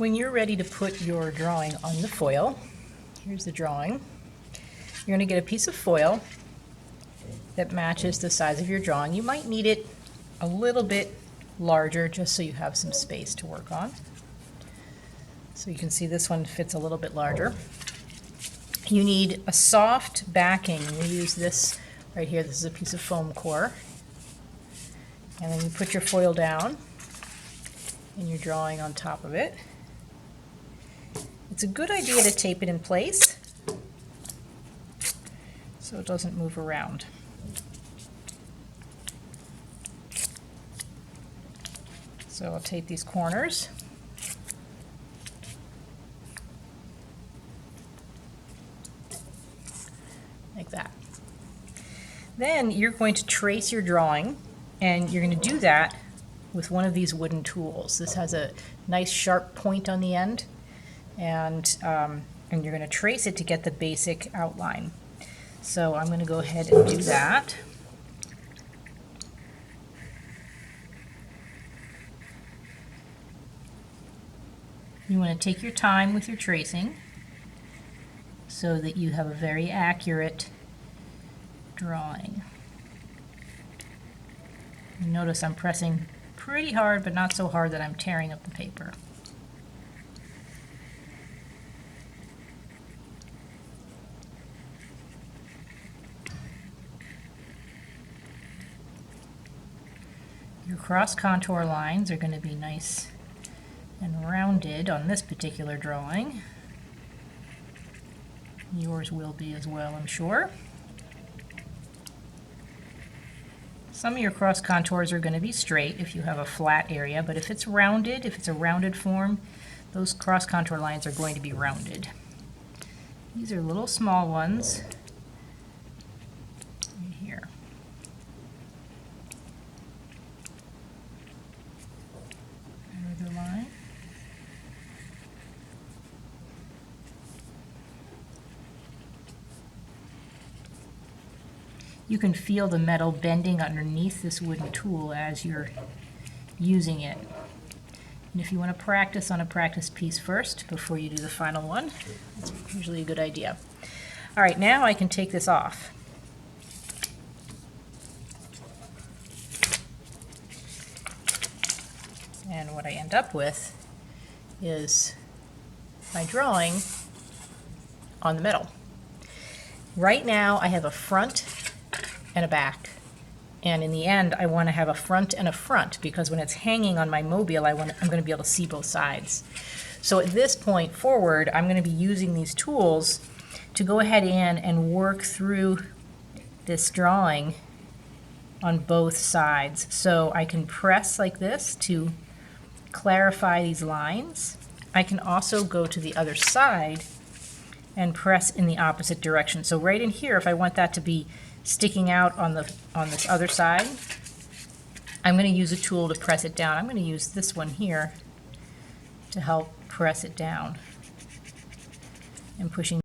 When you're ready to put your drawing on the foil, here's the drawing. You're going to get a piece of foil that matches the size of your drawing. You might need it a little bit larger just so you have some space to work on. So you can see this one fits a little bit larger. You need a soft backing. We use this right here. This is a piece of foam core. And then you put your foil down and your drawing on top of it. It's a good idea to tape it in place so it doesn't move around. So I'll tape these corners. Like that. Then you're going to trace your drawing, and you're going to do that with one of these wooden tools. This has a nice sharp point on the end, and you're going to trace it to get the basic outline. So I'm going to go ahead and do that. You want to take your time with your tracing so that you have a very accurate drawing. You notice I'm pressing pretty hard, but not so hard that I'm tearing up the paper. Your cross contour lines are going to be nice and rounded on this particular drawing. Yours will be as well, I'm sure. Some of your cross contours are going to be straight if you have a flat area, but if it's rounded, if it's a rounded form, those cross contour lines are going to be rounded. These are little small ones right here. Another line. You can feel the metal bending underneath this wooden tool as you're using it. And if you want to practice on a practice piece first before you do the final one, that's usually a good idea. All right, now I can take this off. And what I end up with is my drawing on the metal. Right now I have a front and a back, and in the end I want to have a front and a front, because when it's hanging on my mobile I'm going to be able to see both sides. So at this point forward I'm going to be using these tools to go ahead and work through this drawing on both sides. So I can press like this to clarify these lines. I can also go to the other side and press in the opposite direction. So right in here, if I want that to be sticking out on this other side, I'm going to use a tool to press it down. I'm going to use this one here to help press it down and pushing